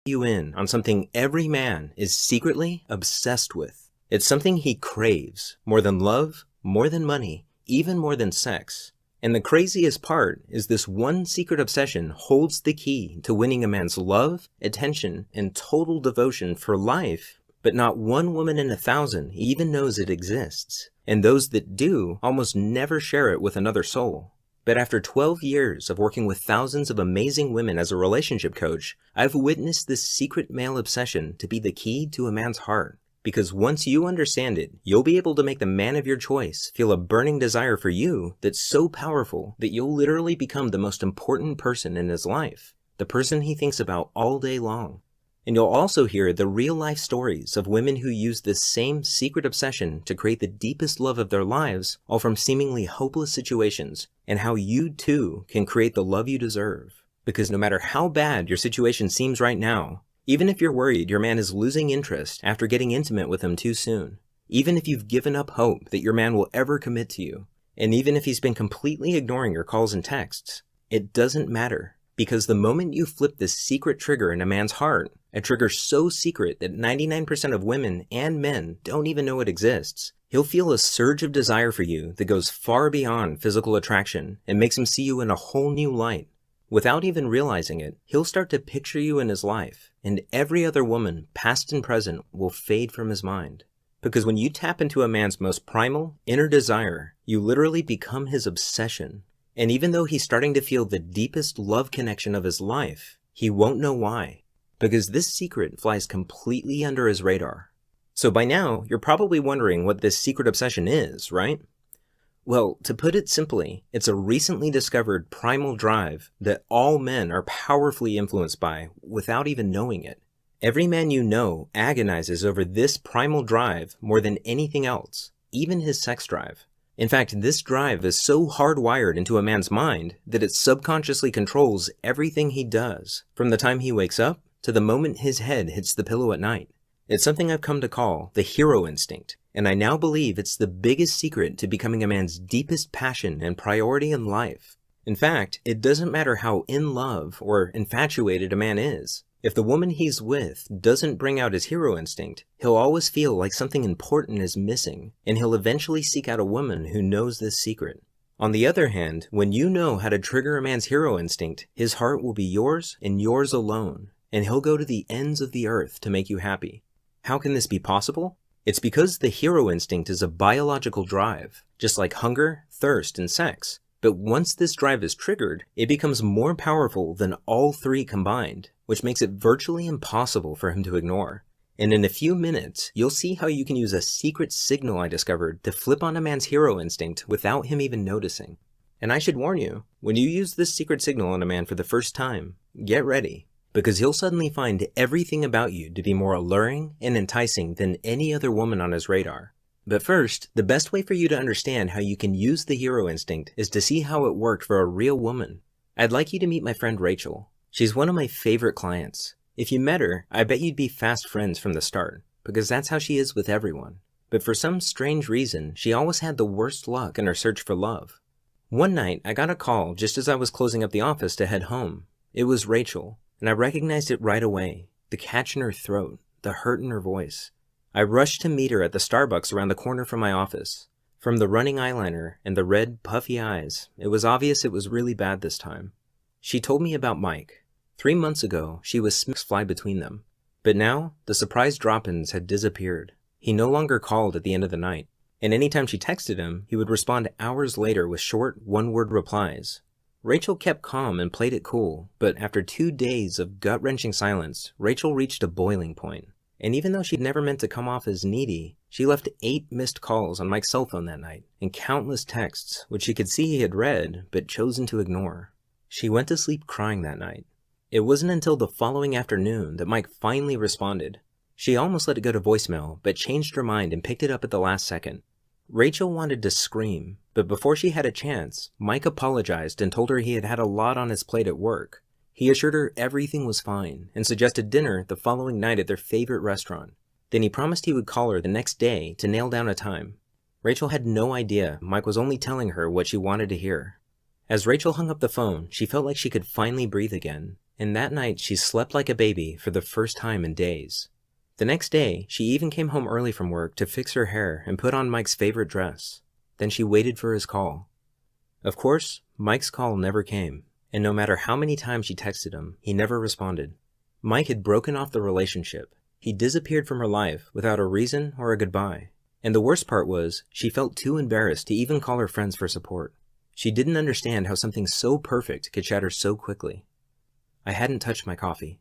you in on something every man is secretly obsessed with. It's something he craves, more than love, more than money, even more than sex. And the craziest part is this one secret obsession holds the key to winning a man's love, attention, and total devotion for life. But not one woman in 1,000 even knows it exists. And those that do almost never share it with another soul. But after 12 years of working with thousands of amazing women as a relationship coach, I've witnessed this secret male obsession to be the key to a man's heart. Because once you understand it, you'll be able to make the man of your choice feel a burning desire for you that's so powerful that you'll literally become the most important person in his life, the person he thinks about all day long. And you'll also hear the real-life stories of women who use this same secret obsession to create the deepest love of their lives, all from seemingly hopeless situations, and how you too can create the love you deserve. Because no matter how bad your situation seems right now, even if you're worried your man is losing interest after getting intimate with him too soon, even if you've given up hope that your man will ever commit to you, and even if he's been completely ignoring your calls and texts, it doesn't matter. Because the moment you flip this secret trigger in a man's heart, a trigger so secret that 99% of women and men don't even know it exists, he'll feel a surge of desire for you that goes far beyond physical attraction and makes him see you in a whole new light. Without even realizing it, he'll start to picture you in his life, and every other woman, past and present, will fade from his mind. Because when you tap into a man's most primal, inner desire, you literally become his obsession. And even though he's starting to feel the deepest love connection of his life, he won't know why. Because this secret flies completely under his radar. So by now, you're probably wondering what this secret obsession is, right? Well, to put it simply, it's a recently discovered primal drive that all men are powerfully influenced by without even knowing it. Every man you know agonizes over this primal drive more than anything else, even his sex drive. In fact, this drive is so hardwired into a man's mind that it subconsciously controls everything he does, from the time he wakes up to the moment his head hits the pillow at night. It's something I've come to call the hero instinct, and I now believe it's the biggest secret to becoming a man's deepest passion and priority in life. In fact, it doesn't matter how in love or infatuated a man is. If the woman he's with doesn't bring out his hero instinct, he'll always feel like something important is missing, and he'll eventually seek out a woman who knows this secret. On the other hand, when you know how to trigger a man's hero instinct, his heart will be yours and yours alone, and he'll go to the ends of the earth to make you happy. How can this be possible? It's because the hero instinct is a biological drive, just like hunger, thirst, and sex. But once this drive is triggered, it becomes more powerful than all three combined, which makes it virtually impossible for him to ignore. And in a few minutes, you'll see how you can use a secret signal I discovered to flip on a man's hero instinct without him even noticing. And I should warn you, when you use this secret signal on a man for the first time, get ready, because he'll suddenly find everything about you to be more alluring and enticing than any other woman on his radar. But first, the best way for you to understand how you can use the hero instinct is to see how it worked for a real woman. I'd like you to meet my friend Rachel. She's one of my favorite clients. If you met her, I bet you'd be fast friends from the start, because that's how she is with everyone. But for some strange reason, she always had the worst luck in her search for love. One night, I got a call just as I was closing up the office to head home. It was Rachel, and I recognized it right away. The catch in her throat, the hurt in her voice. I rushed to meet her at the Starbucks around the corner from my office. From the running eyeliner and the red, puffy eyes, it was obvious it was really bad this time. She told me about Mike. 3 months ago, she was fly between them. But now, the surprise drop-ins had disappeared. He no longer called at the end of the night, and anytime she texted him, he would respond hours later with short, one-word replies. Rachel kept calm and played it cool, but after 2 days of gut-wrenching silence, Rachel reached a boiling point. And even though she'd never meant to come off as needy, she left 8 missed calls on Mike's cell phone that night, and countless texts, which she could see he had read, but chosen to ignore. She went to sleep crying that night. It wasn't until the following afternoon that Mike finally responded. She almost let it go to voicemail, but changed her mind and picked it up at the last second. Rachel wanted to scream, but before she had a chance, Mike apologized and told her he had had a lot on his plate at work. He assured her everything was fine, and suggested dinner the following night at their favorite restaurant. Then he promised he would call her the next day to nail down a time. Rachel had no idea Mike was only telling her what she wanted to hear. As Rachel hung up the phone, she felt like she could finally breathe again. And that night she slept like a baby for the first time in days. The next day, she even came home early from work to fix her hair and put on Mike's favorite dress. Then she waited for his call. Of course, Mike's call never came, and no matter how many times she texted him, he never responded. Mike had broken off the relationship. He disappeared from her life without a reason or a goodbye. And the worst part was, she felt too embarrassed to even call her friends for support. She didn't understand how something so perfect could shatter so quickly. I hadn't touched my coffee.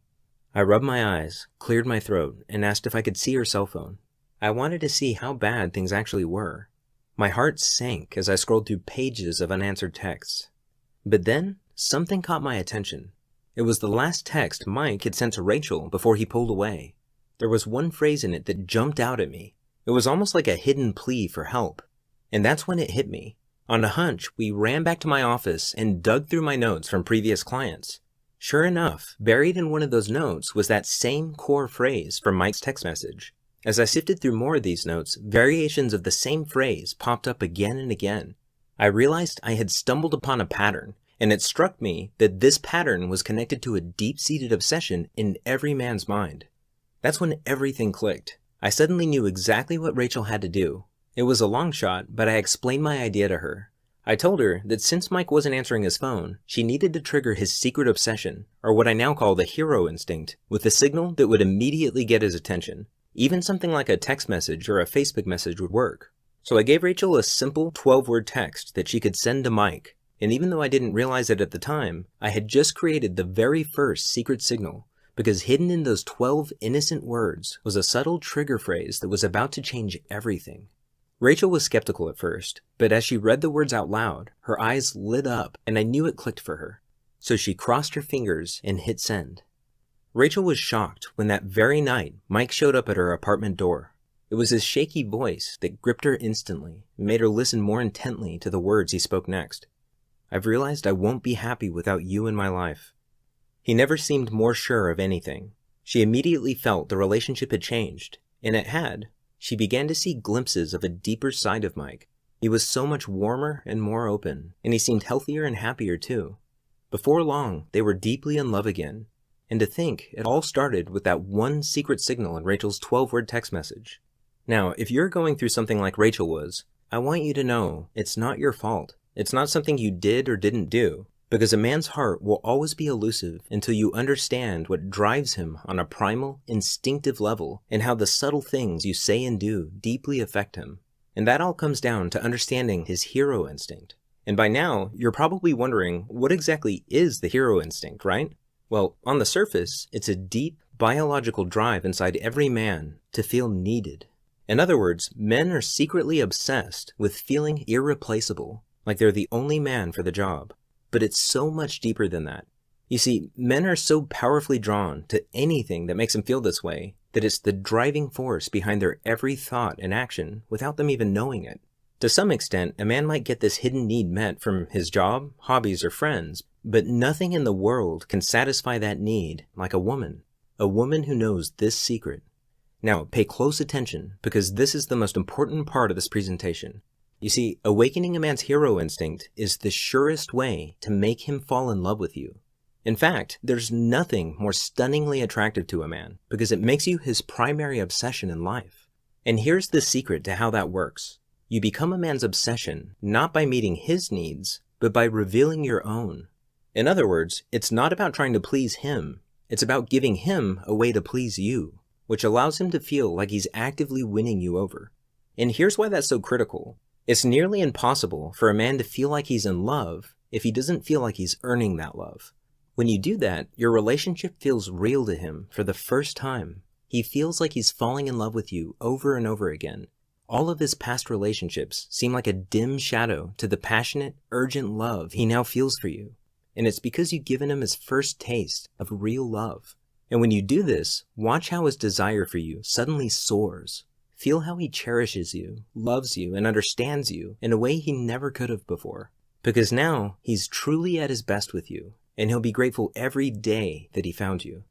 I rubbed my eyes, cleared my throat, and asked if I could see her cell phone. I wanted to see how bad things actually were. My heart sank as I scrolled through pages of unanswered texts. But then, something caught my attention. It was the last text Mike had sent to Rachel before he pulled away. There was one phrase in it that jumped out at me. It was almost like a hidden plea for help. And that's when it hit me. On a hunch, we ran back to my office and dug through my notes from previous clients. Sure enough, buried in one of those notes was that same core phrase from Mike's text message. As I sifted through more of these notes, variations of the same phrase popped up again and again. I realized I had stumbled upon a pattern, and it struck me that this pattern was connected to a deep-seated obsession in every man's mind. That's when everything clicked. I suddenly knew exactly what Rachel had to do. It was a long shot, but I explained my idea to her. I told her that since Mike wasn't answering his phone, she needed to trigger his secret obsession, or what I now call the hero instinct, with a signal that would immediately get his attention. Even something like a text message or a Facebook message would work. So I gave Rachel a simple 12-word text that she could send to Mike, and even though I didn't realize it at the time, I had just created the very first secret signal, because hidden in those 12 innocent words was a subtle trigger phrase that was about to change everything. Rachel was skeptical at first, but as she read the words out loud, her eyes lit up and I knew it clicked for her. So she crossed her fingers and hit send. Rachel was shocked when that very night Mike showed up at her apartment door. It was his shaky voice that gripped her instantly and made her listen more intently to the words he spoke next. I've realized I won't be happy without you in my life. He never seemed more sure of anything. She immediately felt the relationship had changed, and it had. She began to see glimpses of a deeper side of Mike. He was so much warmer and more open, and he seemed healthier and happier too. Before long, they were deeply in love again. And to think, it all started with that one secret signal in Rachel's 12-word text message. Now, if you're going through something like Rachel was, I want you to know it's not your fault. It's not something you did or didn't do. Because a man's heart will always be elusive until you understand what drives him on a primal, instinctive level and how the subtle things you say and do deeply affect him. And that all comes down to understanding his hero instinct. And by now, you're probably wondering, what exactly is the hero instinct, right? Well, on the surface, it's a deep, biological drive inside every man to feel needed. In other words, men are secretly obsessed with feeling irreplaceable, like they're the only man for the job. But it's so much deeper than that. You see, men are so powerfully drawn to anything that makes them feel this way that it's the driving force behind their every thought and action without them even knowing it. To some extent, a man might get this hidden need met from his job, hobbies, or friends, but nothing in the world can satisfy that need like a woman who knows this secret. Now, pay close attention because this is the most important part of this presentation. You see, awakening a man's hero instinct is the surest way to make him fall in love with you. In fact, there's nothing more stunningly attractive to a man because it makes you his primary obsession in life. And here's the secret to how that works. You become a man's obsession not by meeting his needs, but by revealing your own. In other words, it's not about trying to please him. It's about giving him a way to please you, which allows him to feel like he's actively winning you over. And here's why that's so critical. It's nearly impossible for a man to feel like he's in love if he doesn't feel like he's earning that love. When you do that, your relationship feels real to him for the first time. He feels like he's falling in love with you over and over again. All of his past relationships seem like a dim shadow to the passionate, urgent love he now feels for you. And it's because you've given him his first taste of real love. And when you do this, watch how his desire for you suddenly soars. Feel how he cherishes you, loves you, and understands you in a way he never could have before. Because now, he's truly at his best with you, and he'll be grateful every day that he found you.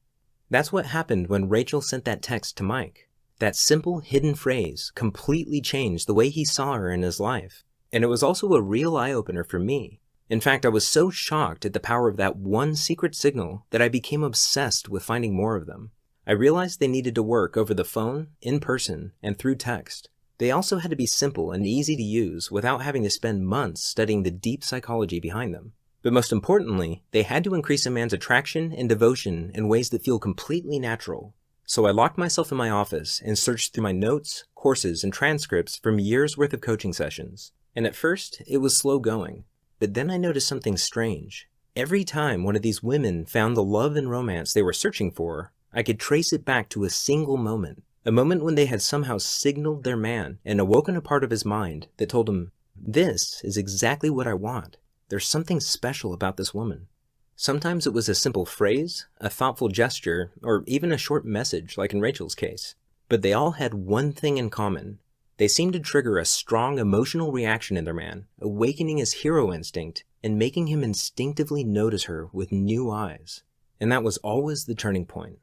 That's what happened when Rachel sent that text to Mike. That simple hidden phrase completely changed the way he saw her in his life. And it was also a real eye-opener for me. In fact, I was so shocked at the power of that one secret signal that I became obsessed with finding more of them. I realized they needed to work over the phone, in person, and through text. They also had to be simple and easy to use without having to spend months studying the deep psychology behind them. But most importantly, they had to increase a man's attraction and devotion in ways that feel completely natural. So I locked myself in my office and searched through my notes, courses, and transcripts from years' worth of coaching sessions. And at first, it was slow going. But then I noticed something strange. Every time one of these women found the love and romance they were searching for, I could trace it back to a single moment. A moment when they had somehow signaled their man and awoken a part of his mind that told him, "This is exactly what I want. There's something special about this woman." Sometimes it was a simple phrase, a thoughtful gesture, or even a short message like in Rachel's case. But they all had one thing in common. They seemed to trigger a strong emotional reaction in their man, awakening his hero instinct and making him instinctively notice her with new eyes. And that was always the turning point.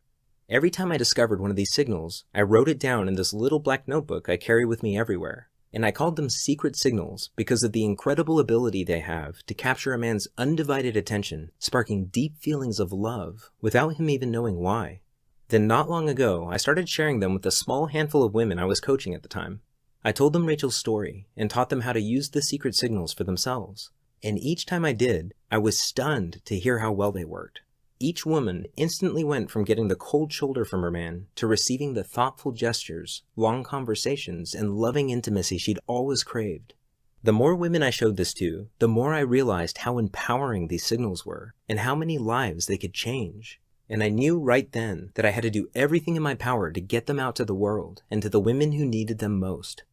Every time I discovered one of these signals, I wrote it down in this little black notebook I carry with me everywhere. And I called them secret signals because of the incredible ability they have to capture a man's undivided attention, sparking deep feelings of love without him even knowing why. Then not long ago, I started sharing them with a small handful of women I was coaching at the time. I told them Rachel's story and taught them how to use the secret signals for themselves. And each time I did, I was stunned to hear how well they worked. Each woman instantly went from getting the cold shoulder from her man to receiving the thoughtful gestures, long conversations, and loving intimacy she'd always craved. The more women I showed this to, the more I realized how empowering these signals were and how many lives they could change. And I knew right then that I had to do everything in my power to get them out to the world and to the women who needed them most.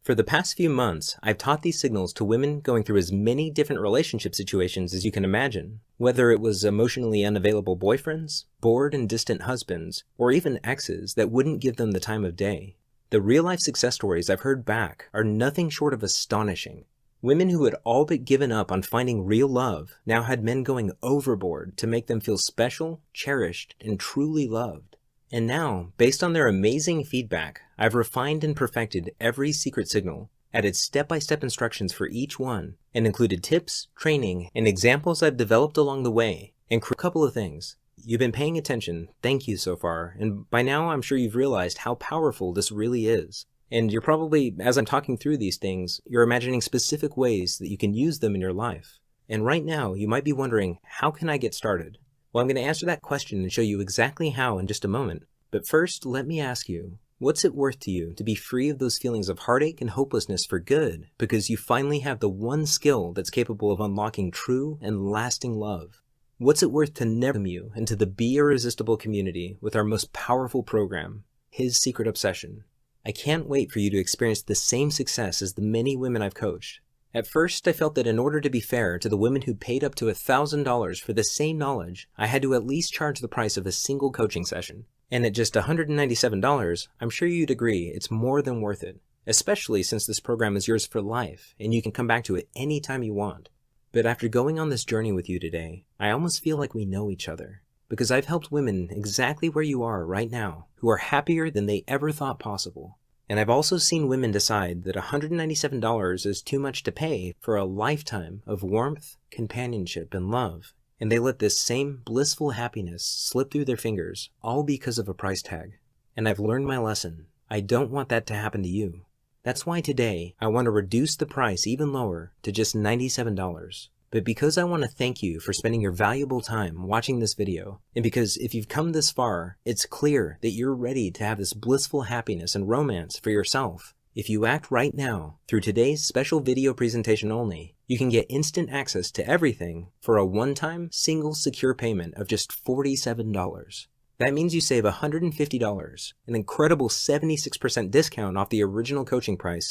For the past few months, I've taught these signals to women going through as many different relationship situations as you can imagine, whether it was emotionally unavailable boyfriends, bored and distant husbands, or even exes that wouldn't give them the time of day. The real-life success stories I've heard back are nothing short of astonishing. Women who had all but given up on finding real love now had men going overboard to make them feel special, cherished, and truly loved. And now, based on their amazing feedback, I've refined and perfected every secret signal, added step-by-step instructions for each one, and included tips, training, and examples I've developed along the way, and a couple of things. You've been paying attention, thank you so far, and by now I'm sure you've realized how powerful this really is. And you're probably, as I'm talking through these things, you're imagining specific ways that you can use them in your life. And right now, you might be wondering, how can I get started? Well, I'm going to answer that question and show you exactly how in just a moment. But first, let me ask you, what's it worth to you to be free of those feelings of heartache and hopelessness for good because you finally have the one skill that's capable of unlocking true and lasting love? What's it worth to never you into the Be Irresistible community with our most powerful program, His Secret Obsession? I can't wait for you to experience the same success as the many women I've coached. At first, I felt that in order to be fair to the women who paid up to $1,000 for the same knowledge, I had to at least charge the price of a single coaching session. And at just $197, I'm sure you'd agree it's more than worth it, especially since this program is yours for life and you can come back to it anytime you want. But after going on this journey with you today, I almost feel like we know each other, because I've helped women exactly where you are right now who are happier than they ever thought possible. And I've also seen women decide that $197 is too much to pay for a lifetime of warmth, companionship, and love. And they let this same blissful happiness slip through their fingers, all because of a price tag. And I've learned my lesson. I don't want that to happen to you. That's why today, I want to reduce the price even lower to just $97. But because I want to thank you for spending your valuable time watching this video, and because if you've come this far, it's clear that you're ready to have this blissful happiness and romance for yourself. If you act right now, through today's special video presentation only, you can get instant access to everything for a one-time, single secure payment of just $47. That means you save $150, an incredible 76% discount off the original coaching price,